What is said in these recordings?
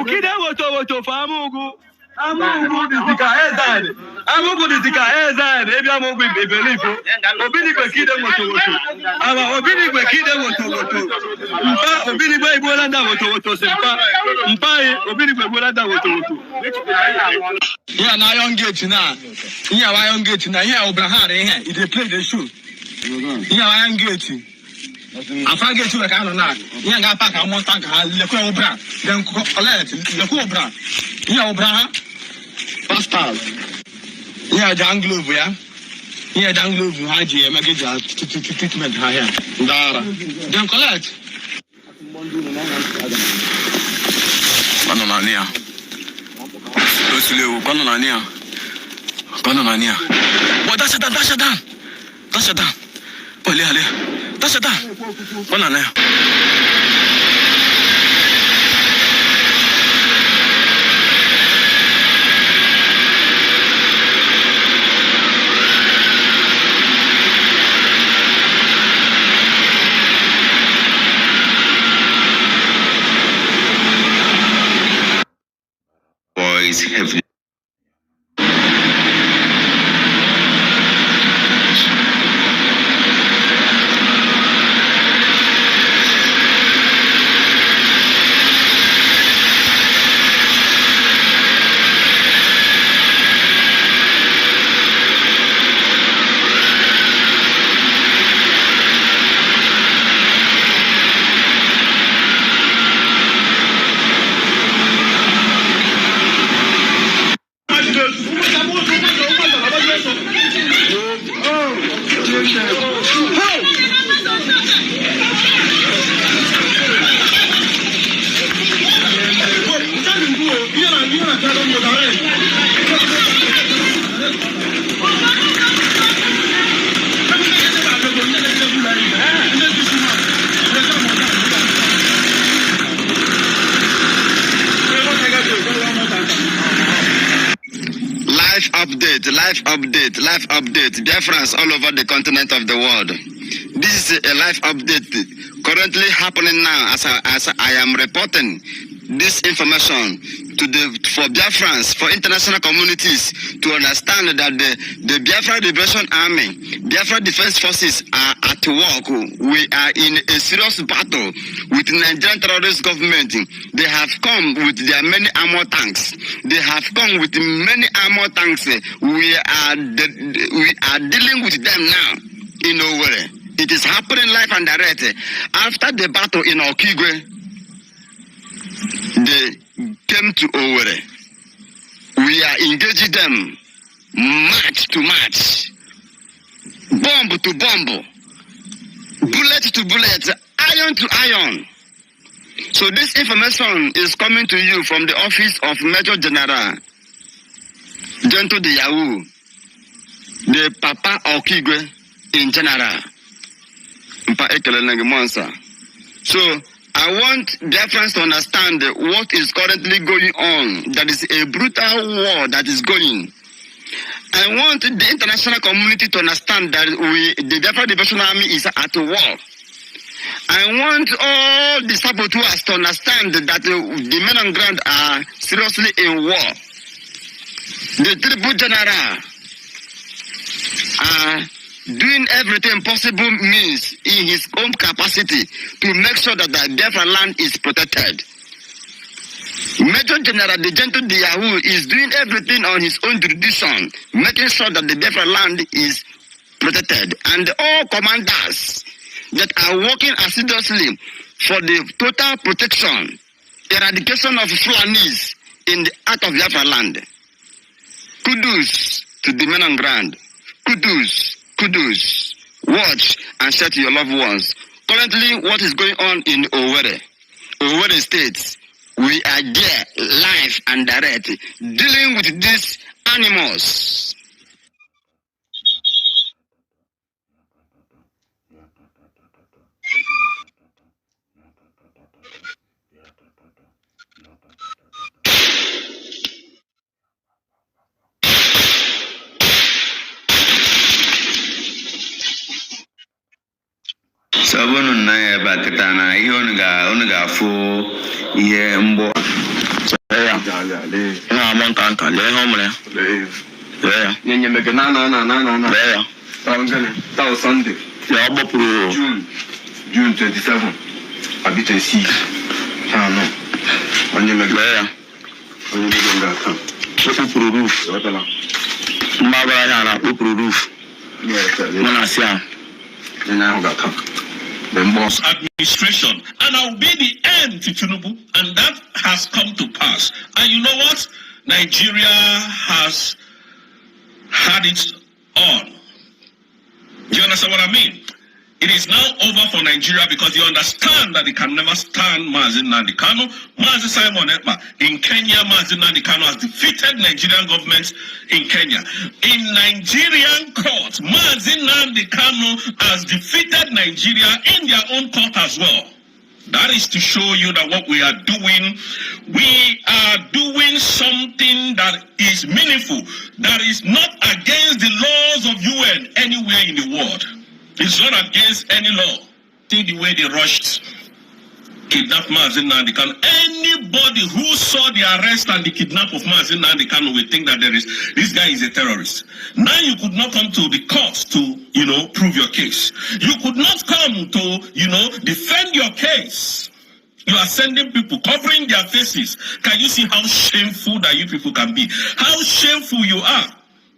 Ukide woto famugu. Amugu disika ezade. Amugu disika ezade. Ebi amugu ibelipo. Obini kwe kide woto. Ama obini kwe kide woto. Mpa obini kwe ibolanda woto sempa. Mpa obini kwe ibolanda woto. Yeah, na young gate na. Yeah, wa young gate na. Yeah, Obraham here. He dey play the show. Yeah, wa young gate. After gate we can na. Yeah, ga park among tank ha le ko Obraham. Then collect le ko Obraham. Yeah, Obraham. Pastor. Yeah, the glove ya. Yeah, the glove ha je make treatment ha here. Ndara. Then collect. Banana Osile, Kononania. Boy, dash it down. Boy, allez. Dash it down. Kononania. Boys have live update. Biafrans all over the continent of the world. This is a live update currently happening now as I am reporting this information for Biafrans, for international communities to understand that the Biafra Liberation Army, Biafra Defense Forces are at work. We are in a serious battle with the Nigerian terrorist government. They have come with their many armor tanks. We are dealing with them now in Owerri. It is happening live and direct. After the battle in Okigwe, they came to Owerri. We are engaging them match to match, bomb to bomb, bullet to bullet, iron to iron. So this information is coming to you from the office of Major General Gento de Yahoo, the Papa Okigwe in general. So I want Biafrans to understand what is currently going on. That is a brutal war that is going. I want the international community to understand that the Biafra Liberation Army is at war. I want all the saboteurs to understand that the men on ground are seriously in war. The Triple General are doing everything possible means in his own capacity to make sure that the Biafra land is protected. Major General Gento de Yahoo is doing everything on his own jurisdiction, making sure that the Biafra land is protected. And all commanders that are working assiduously for the total protection, eradication of Fulanis in the heart of Biafra land. Kudos to the men on ground. Kudos. Watch and share to your loved ones. Currently, what is going on in Owerri State, we are there live and direct, dealing with these animals. Sabonu na batakana unu ga fu Yeah, mbo. Yeah. No, I'm on tanka. Le hombre. Yeah. Nyenye mege na. Yeah. That was Sunday. Yeah, Bopro. June 27. I beat a C. I know. Onye mege. Yeah. Onye mege nga. Bopro roof. Whatala? Mabara yana Bopro roof. Yeah. Mona sia. Nena nga come. The boss Administration, and I'll be the end to Tinubu, and that has come to pass. And you know what? Nigeria has had it on. Do you understand what I mean? It is now over for Nigeria because you understand that they can never stand Mazi Nnamdi Kanu. Mazi Simon Ekpa in Kenya, Mazi Nnamdi Kanu has defeated Nigerian government in Kenya. In Nigerian court, Mazi Nnamdi Kanu has defeated Nigeria in their own court as well. That is to show you that what we are doing something that is meaningful, that is not against the laws of UN anywhere in the world. It's not against any law. See the way they rushed, kidnapped Mazi Nnamdi Kanu. Anybody who saw the arrest and the kidnap of Mazi Nnamdi Kanu will think that this guy is a terrorist. Now you could not come to the court to, prove your case. You could not come to, defend your case. You are sending people, covering their faces. Can you see how shameful that you people can be? How shameful you are.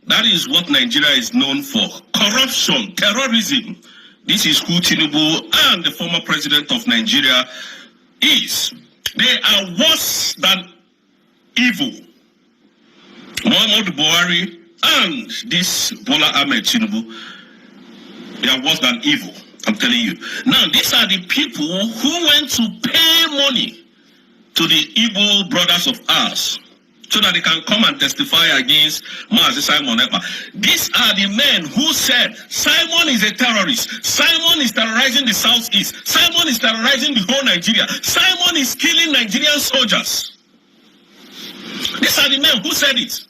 That is what Nigeria is known for. Corruption, terrorism. This is who Tinubu and the former president of Nigeria is. They are worse than evil. Muhammadu Buhari and this Bola Ahmed Tinubu, they are worse than evil. I'm telling you. Now, these are the people who went to pay money to the evil brothers of ours, so that they can come and testify against Mazi Simon Ekpa. These are the men who said, Simon is a terrorist. Simon is terrorizing the southeast. Simon is terrorizing the whole Nigeria. Simon is killing Nigerian soldiers. These are the men who said it.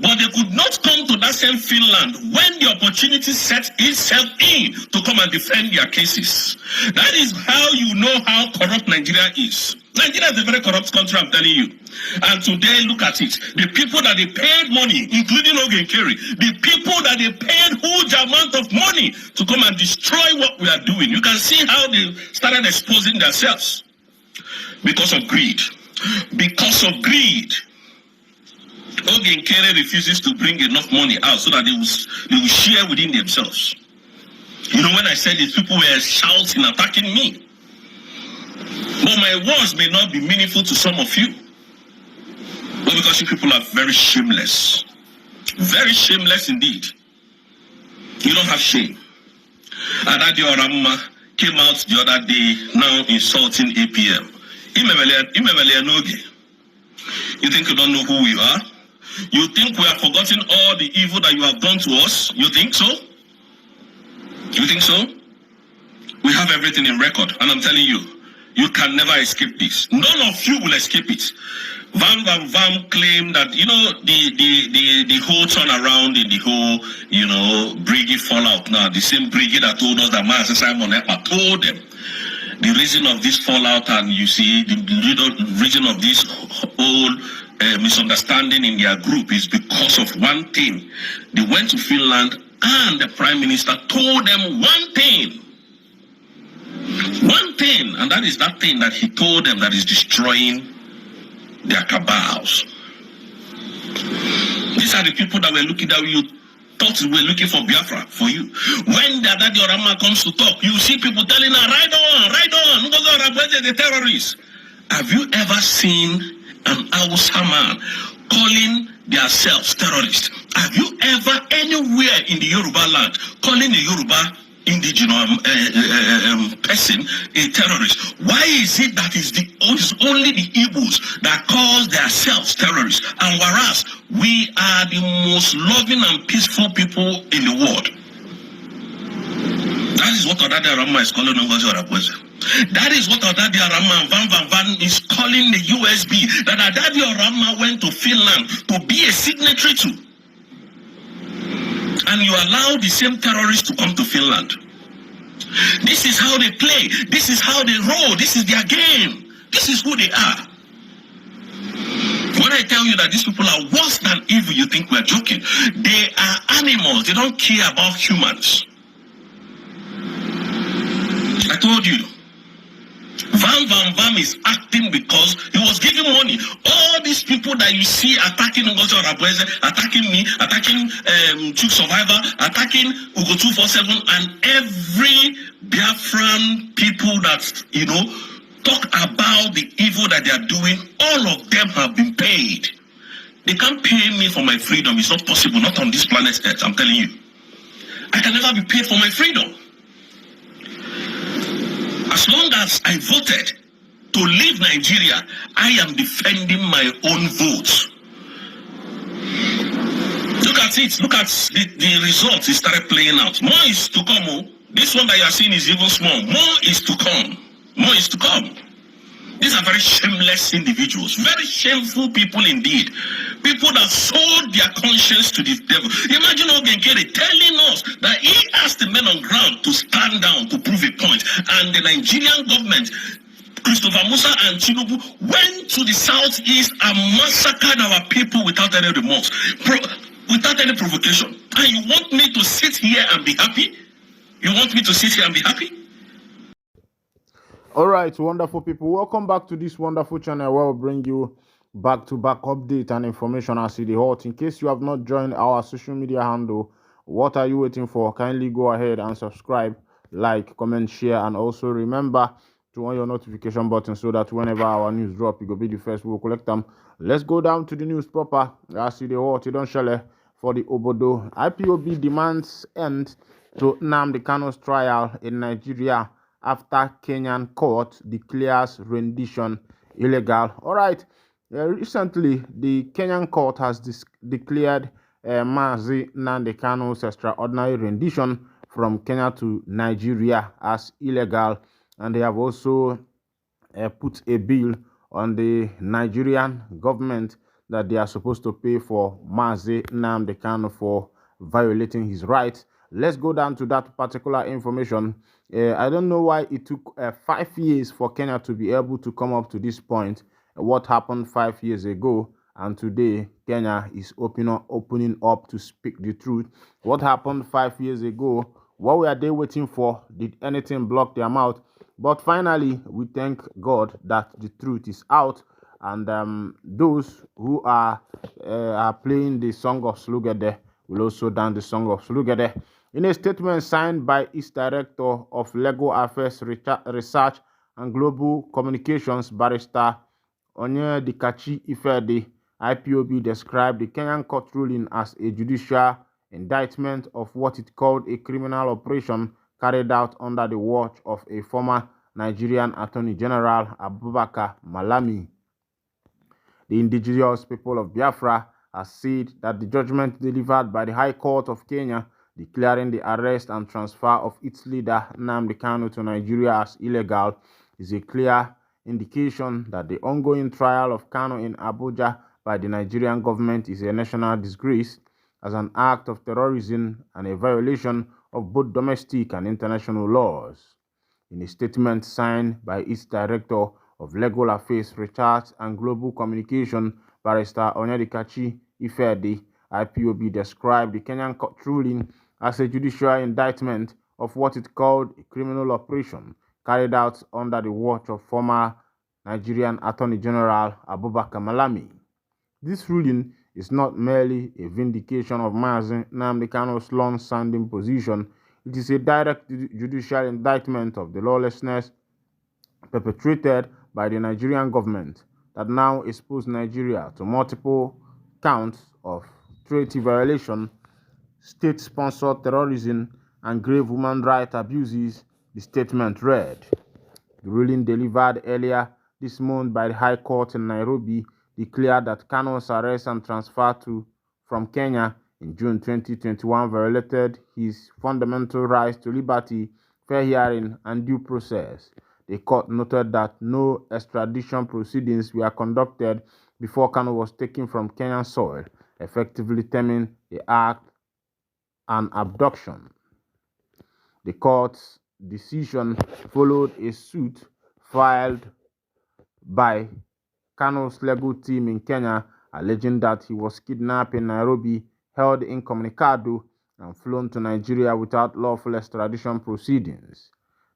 But they could not come to that same Finland when the opportunity set itself in to come and defend their cases. That is how you know how corrupt Nigeria is. Nigeria is a very corrupt country, I'm telling you. And today, look at it. The people that they paid money, including Ogen Kerry, the people that they paid huge amount of money to come and destroy what we are doing. You can see how they started exposing themselves. Because of greed. Because of greed. Ogen Kerry refuses to bring enough money out so that they will share within themselves. You know, when I said these people were shouting, attacking me. But my words may not be meaningful to some of you. But because you people are very shameless. Very shameless indeed. You don't have shame. Adadi Oramma came out the other day now insulting APM. You think you don't know who we are? You think we have forgotten all the evil that you have done to us? You think so? You think so? We have everything in record, and I'm telling you, you can never escape this. None of you will escape it. Vam claimed that, the whole turnaround in the whole, Brigade fallout now, the same Brigade that told us that Mazi Simon Ekpa told them. The reason of this fallout, and you see, the reason of this whole misunderstanding in their group is because of one thing. They went to Finland and the Prime Minister told them one thing. One thing, and that is that thing that he told them that is destroying their cabals. These are the people that were looking that you thought were looking for Biafra for you. When the Daddy Orama comes to talk, you see people telling her, ride on, the terrorists. Have you ever seen an Hausa man calling themselves terrorists? Have you ever anywhere in the Yoruba land calling the Yoruba indigenous person a terrorist? Why is it that it's only the Igbos that call themselves terrorists, and whereas we are the most loving and peaceful people in the world? That is what Odade Arama is calling Ngozi Orakwe. That is what Odade Arama and Van is calling the USB, that Odade Arama went to Finland to be a signatory to. And you allow the same terrorists to come to Finland. This is how they play. This is how they roll. This is their game. This is who they are. When I tell you that these people are worse than evil, you think we're joking. They are animals. They don't care about humans. I told you. Van is acting because he was giving money. All these people that you see attacking Ngozi Oraveze, attacking me, attacking Chuk Survivor, attacking Ugo 247, and every Biafran people that, talk about the evil that they are doing, all of them have been paid. They can't pay me for my freedom. It's not possible. Not on this planet Earth, I'm telling you. I can never be paid for my freedom. As long as I voted to leave Nigeria, I am defending my own vote. Look at it. Look at the results. It started playing out. More is to come. This one that you are seeing is even small. More is to come. More is to come. These are very shameless individuals. Very shameful people indeed. People that sold their conscience to the devil. Imagine Ogenkere telling us that he asked the men on ground to stand down to prove a point. And the Nigerian government, Christopher Musa and Tinubu, went to the southeast and massacred our people without any remorse, without any provocation. And you want me to sit here and be happy? You want me to sit here and be happy? All right, wonderful people. Welcome back to this wonderful channel where we'll bring you back-to-back update and information as it is hot. In case you have not joined our social media handle, what are you waiting for? Kindly go ahead and subscribe, like, comment, share, and also remember to on your notification button so that whenever our news drop, you go be the first. We'll collect them. Let's go down to the news proper. As it is hot, you don't share for the Obodo. IPOB demands end to Nnamdi Kanu's trial in Nigeria after Kenyan court declares rendition illegal. All right, recently the Kenyan court has declared Mazi Nnamdi Kanu's extraordinary rendition from Kenya to Nigeria as illegal, and they have also put a bill on the Nigerian government that they are supposed to pay for Mazi Nnamdi Kanu for violating his rights. Let's go down to that particular information. I don't know why it took 5 years for Kenya to be able to come up to this point. What happened 5 years ago, and today Kenya is opening up to speak the truth. What happened 5 years ago? What were they waiting for? Did anything block their mouth? But finally, we thank God that the truth is out, and those who are playing the song of Slugede will also dance the song of Slugede. In a statement signed by its Director of Legal Affairs Research and Global Communications, Barrister Onyedikachi Ifedi, IPOB described the Kenyan court ruling as a judicial indictment of what it called a criminal operation carried out under the watch of a former Nigerian Attorney General Abubakar Malami. The indigenous people of Biafra has said that the judgment delivered by the High Court of Kenya declaring the arrest and transfer of its leader Nnamdi Kanu to Nigeria as illegal is a clear indication that the ongoing trial of Kanu in Abuja by the Nigerian government is a national disgrace as an act of terrorism and a violation of both domestic and international laws. In a statement signed by its Director of Legal Affairs, Research and Global Communication, Barrister Onyedikachi Ifedi, IPOB described the Kenyan court ruling as a judicial indictment of what it called a criminal operation carried out under the watch of former Nigerian Attorney General Abubakar Malami. This ruling is not merely a vindication of Mazi Nnamdi Kanu's long-standing position. It is a direct judicial indictment of the lawlessness perpetrated by the Nigerian government that now exposed Nigeria to multiple counts of treaty violation, state-sponsored terrorism, and grave human rights abuses, the statement read. The ruling delivered earlier this month by the High Court in Nairobi declared that Kanu's arrest and transfer from Kenya in June 2021 violated his fundamental rights to liberty, fair hearing, and due process. The court noted that no extradition proceedings were conducted before Kanu was taken from Kenyan soil, effectively terming the act an abduction. The court's decision followed a suit filed by Kano's legal team in Kenya, alleging that he was kidnapped in Nairobi, held incommunicado, and flown to Nigeria without lawful extradition proceedings.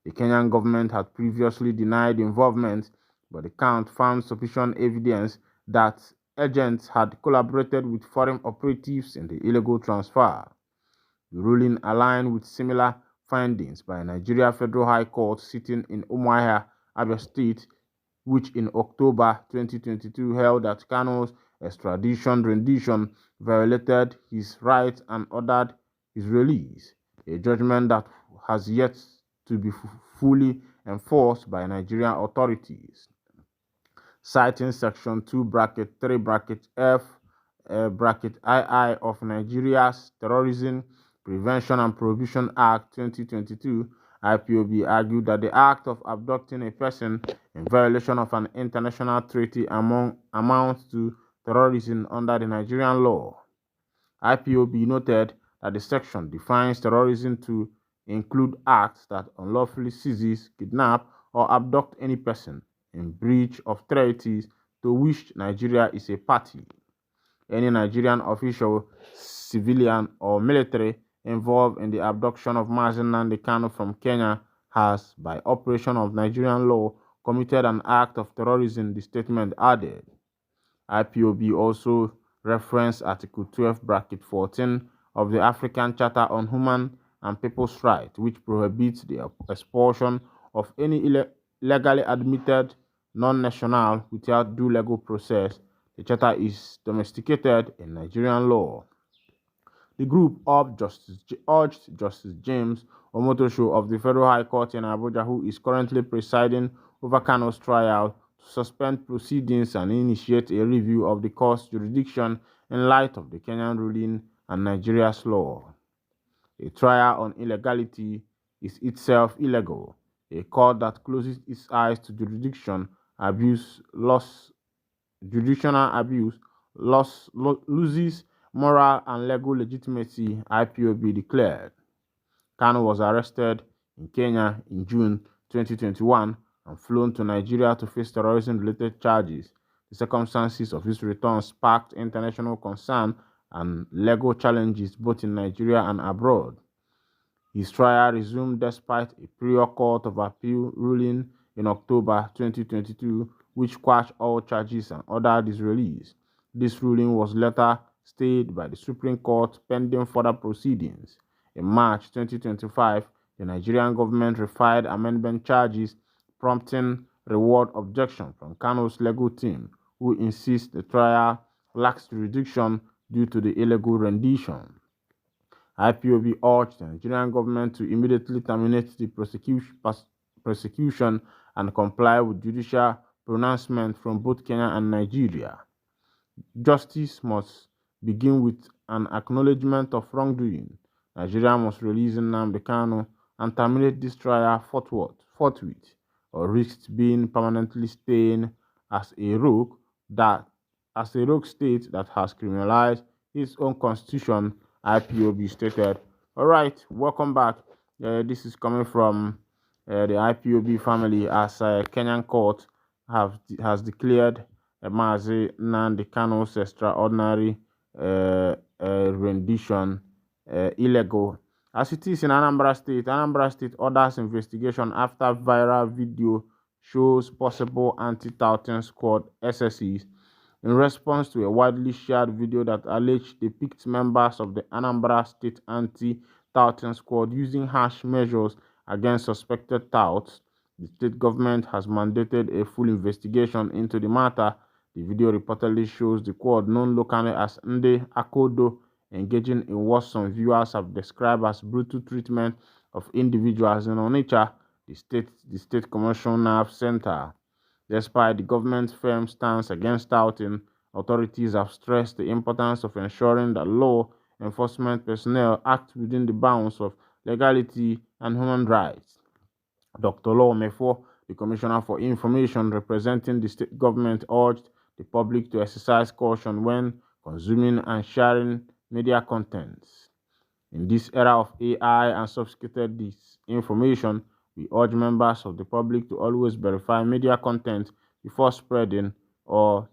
The Kenyan government had previously denied involvement, but the count found sufficient evidence that agents had collaborated with foreign operatives in the illegal transfer. The ruling aligned with similar findings by Nigeria Federal High Court sitting in Umuahia, Abia State, which in October 2022 held that Kano's extradition rendition violated his rights and ordered his release, a judgment that has yet to be fully enforced by Nigerian authorities. Citing Section 2(3)(f) II of Nigeria's Terrorism Prevention and Prohibition Act 2022, IPOB argued that the act of abducting a person in violation of an international treaty amounts to terrorism under the Nigerian law. IPOB noted that the section defines terrorism to include acts that unlawfully seizes, kidnap, or abduct any person in breach of treaties to which Nigeria is a party. Any Nigerian official, civilian, or military involved in the abduction of Mazi Nnamdi Kanu from Kenya has, by operation of Nigerian law, committed an act of terrorism, the statement added. IPOB also referenced Article 12(14) of the African Charter on Human and People's Rights, which prohibits the expulsion of any illegally admitted non-national without due legal process. The charter is domesticated in Nigerian law. The group urged Justice James Omotosho of the Federal High Court in Abuja, who is currently presiding over Kano's trial, to suspend proceedings and initiate a review of the court's jurisdiction in light of the Kenyan ruling and Nigeria's law. A trial on illegality is itself illegal. A court that closes its eyes to jurisdictional abuse loses moral and legal legitimacy, IPOB declared. Kanu was arrested in Kenya in June 2021 and flown to Nigeria to face terrorism-related charges. The circumstances of his return sparked international concern and legal challenges both in Nigeria and abroad. His trial resumed despite a prior Court of Appeal ruling in October 2022, which quashed all charges and ordered his release. This ruling was later stayed by the Supreme Court pending further proceedings. In March 2025, the Nigerian government refiled amendment charges, prompting reward objection from Kano's legal team, who insist the trial lacks jurisdiction due to the illegal rendition. IPOB urged the Nigerian government to immediately terminate the prosecution and comply with judicial pronouncement from both Kenya and Nigeria. Justice must begin with an acknowledgement of wrongdoing. Nigeria must release Nnamdi Kanu and terminate this trial forthwith, or risks being permanently staying as a rogue state that has criminalized its own constitution, IPOB stated. All right, welcome back. This is coming from the IPOB family as Kenyan court has declared Mazi Nnamdi Kanu's extraordinary rendition illegal. As it is in Anambra State orders investigation after viral video shows possible anti-touting squad SSEs in response to a widely shared video that alleged depicts members of the Anambra State anti-touting squad using harsh measures against suspected touts. The state government has mandated a full investigation into the matter. The video reportedly shows the squad, known locally as Nde Akodo, engaging in what some viewers have described as brutal treatment of individuals in Onitsha, the state commercial nerve center. Despite the government's firm stance against touting, authorities have stressed the importance of ensuring that law enforcement personnel act within the bounds of legality and human rights. Dr. Law Mefo, the Commissioner for Information representing the state government, urged the public to exercise caution when consuming and sharing media contents. In this era of AI and sophisticated disinformation, we urge members of the public to always verify media content before spreading or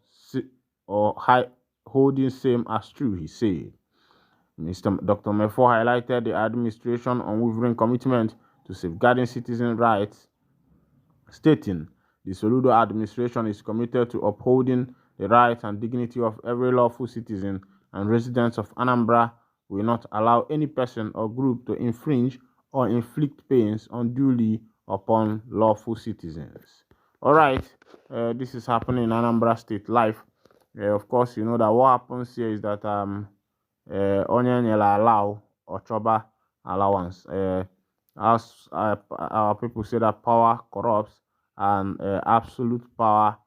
holding same as true, he said. Dr. Mefo highlighted the administration's unwavering commitment to safeguarding citizen rights, stating the Soludo administration is committed to upholding the rights and dignity of every lawful citizen, and residents of Anambra will not allow any person or group to infringe or inflict pains unduly upon lawful citizens. All right, this is happening in Anambra State live. Of course, you know that what happens here is that onye nyela allow or choba allowance. As our people say that power corrupts, and absolute power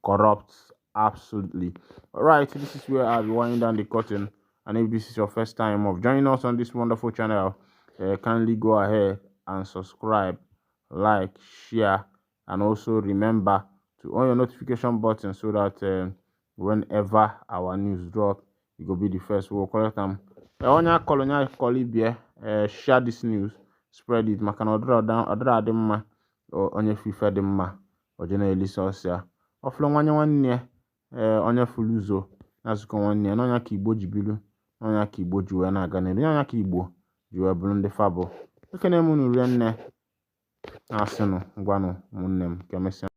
corrupts absolutely. All right, this is where I'll be winding down the curtain. And if this is your first time of joining us on this wonderful channel, kindly go ahead and subscribe, like, share, and also remember to on your notification button so that whenever our news drop, you will be the first. We'll collect them. Onya colonial colibia, share this news, spread it. Makana odra ademma onye fifa demma ojena elisa osia. Oflo nwanye nwanne onye fuluzo nazuko nwanne na onya ka Igbo jibilu, na onya ka Igbo ji wee na-aga n'elu, onya ka Igbo ji wee bụrụ ndị fabo. Ekene m unu rie nne na asịnụ ngwanụ ụmụnne m ka emesịa.